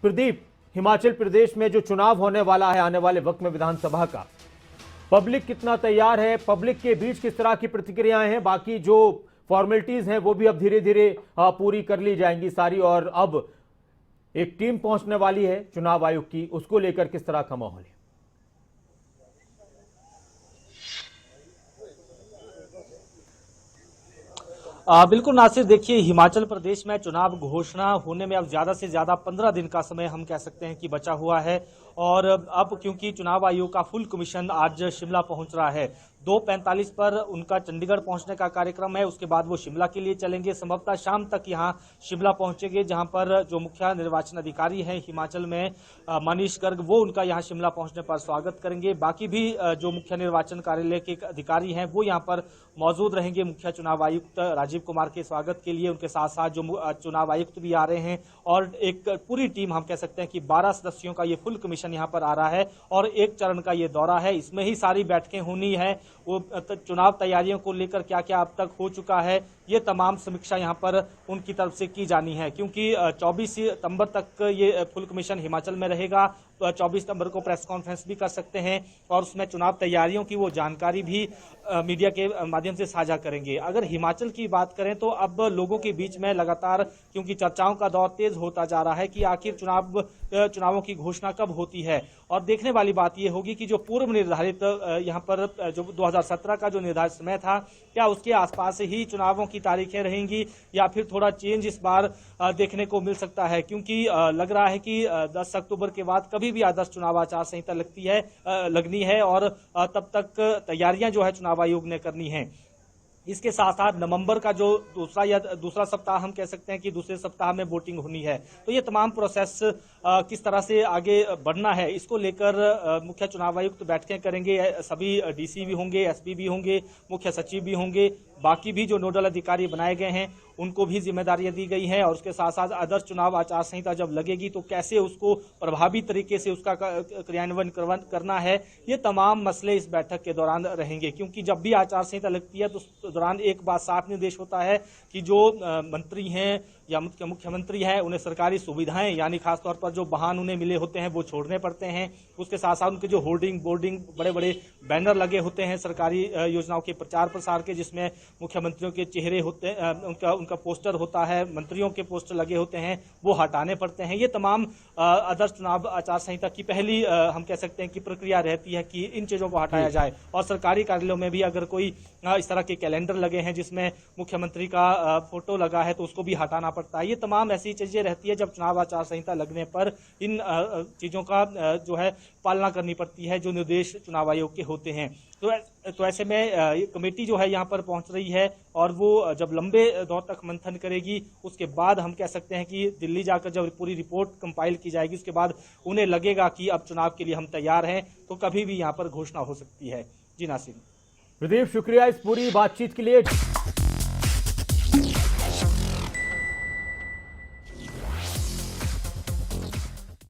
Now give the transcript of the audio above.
प्रदीप, हिमाचल प्रदेश में जो चुनाव होने वाला है आने वाले वक्त में विधानसभा का, पब्लिक कितना तैयार है, पब्लिक के बीच किस तरह की प्रतिक्रियाएं हैं, बाकी जो फॉर्मेलिटीज हैं वो भी अब धीरे धीरे पूरी कर ली जाएंगी सारी, और अब एक टीम पहुंचने वाली है चुनाव आयोग की, उसको लेकर किस तरह का माहौल है? बिल्कुल नासिर, देखिए हिमाचल प्रदेश में चुनाव घोषणा होने में अब ज्यादा से ज्यादा 15 दिन का समय हम कह सकते हैं कि बचा हुआ है। और अब क्योंकि चुनाव आयोग का फुल कमीशन आज शिमला पहुंच रहा है, 2:45 पर उनका चंडीगढ़ पहुंचने का कार्यक्रम है। उसके बाद वो शिमला के लिए चलेंगे, संभवतः शाम तक यहां शिमला पहुंचेंगे, जहां पर जो मुख्य निर्वाचन अधिकारी हैं हिमाचल में मनीष गर्ग, वो उनका यहां शिमला पहुंचने पर स्वागत करेंगे। बाकी भी जो मुख्य निर्वाचन कार्यालय के अधिकारी हैं वो यहां पर मौजूद रहेंगे मुख्य चुनाव आयुक्त राजीव कुमार के स्वागत के लिए। उनके साथ साथ जो चुनाव आयुक्त भी आ रहे हैं और एक पूरी टीम, हम कह सकते हैं कि 12 सदस्यों का ये फुल कमीशन यहाँ पर आ रहा है और एक चरण का ये दौरा है। इसमें ही सारी बैठकें होनी है, वो चुनाव तैयारियों को लेकर क्या क्या अब तक हो चुका है, ये तमाम समीक्षा यहाँ पर उनकी तरफ से की जानी है। क्योंकि 24 सितंबर तक ये फुल कमीशन हिमाचल में रहेगा, 24 सितंबर को प्रेस कॉन्फ्रेंस भी कर सकते हैं और उसमें चुनाव तैयारियों की वो जानकारी भी मीडिया के माध्यम से साझा करेंगे। अगर हिमाचल की बात करें तो अब लोगों के बीच में लगातार, क्योंकि चर्चाओं का दौर तेज होता जा रहा है कि आखिर चुनावों की घोषणा कब होती है। और देखने वाली बात यह होगी कि जो पूर्व निर्धारित यहाँ पर जो 2017 का जो निर्धारित समय था, क्या उसके आसपास ही चुनावों की तारीखें रहेंगी या फिर थोड़ा चेंज इस बार देखने को मिल सकता है। क्योंकि लग रहा है कि 10 अक्टूबर के बाद कभी भी आदर्श चुनाव आचार संहिता लगनी है और तब तक तैयारियां जो है चुनाव आयोग ने करनी है। इसके साथ साथ नवंबर का जो दूसरा सप्ताह, हम कह सकते हैं कि दूसरे सप्ताह में वोटिंग होनी है। तो ये तमाम प्रोसेस किस तरह से आगे बढ़ना है, इसको लेकर मुख्य चुनाव आयुक्त बैठकें करेंगे। सभी डीसी भी होंगे, एसपी भी होंगे, मुख्य सचिव भी होंगे, बाकी भी जो नोडल अधिकारी बनाए गए हैं उनको भी जिम्मेदारियां दी गई हैं। और उसके साथ साथ आदर्श चुनाव आचार संहिता जब लगेगी तो कैसे उसको प्रभावी तरीके से उसका क्रियान्वयन करना है, ये तमाम मसले इस बैठक के दौरान रहेंगे। क्योंकि जब भी आचार संहिता लगती है तो उस दौरान एक बात साफ निर्देश होता है कि जो मंत्री हैं या मुख्यमंत्री हैं उन्हें सरकारी सुविधाएं, यानी खासतौर पर जो वाहन उन्हें मिले होते हैं वो छोड़ने पड़ते हैं। उसके साथ साथ उनके जो होर्डिंग बोर्डिंग बड़े बड़े बैनर लगे होते हैं सरकारी योजनाओं के प्रचार प्रसार के, जिसमें मुख्यमंत्रियों के चेहरे होते हैं, उनका पोस्टर होता है, मंत्रियों के पोस्टर लगे होते हैं, वो हटाने पड़ते हैं। ये तमाम आदर्श चुनाव आचार संहिता की पहली हम कह सकते हैं कि प्रक्रिया रहती है कि इन चीजों को हटाया जाए। और सरकारी कार्यालयों में भी अगर कोई इस तरह के कैलेंडर लगे हैं जिसमें मुख्यमंत्री का फोटो लगा है तो उसको भी हटाना पड़ता है। ये तमाम ऐसी चीजें रहती है जब चुनाव आचार संहिता लगने पर इन चीजों का जो है पालना करनी पड़ती है, जो निर्देश चुनाव आयोग के होते हैं। तो ऐसे में कमेटी जो है यहाँ पर पहुंच रही है और वो जब लंबे दौर तक मंथन करेगी उसके बाद हम कह सकते हैं कि दिल्ली जाकर जब पूरी रिपोर्ट कंपाइल की जाएगी उसके बाद उन्हें लगेगा कि अब चुनाव के लिए हम तैयार हैं, तो कभी भी यहाँ पर घोषणा हो सकती है। जी नासिर। प्रदीप, शुक्रिया इस पूरी बातचीत के लिए।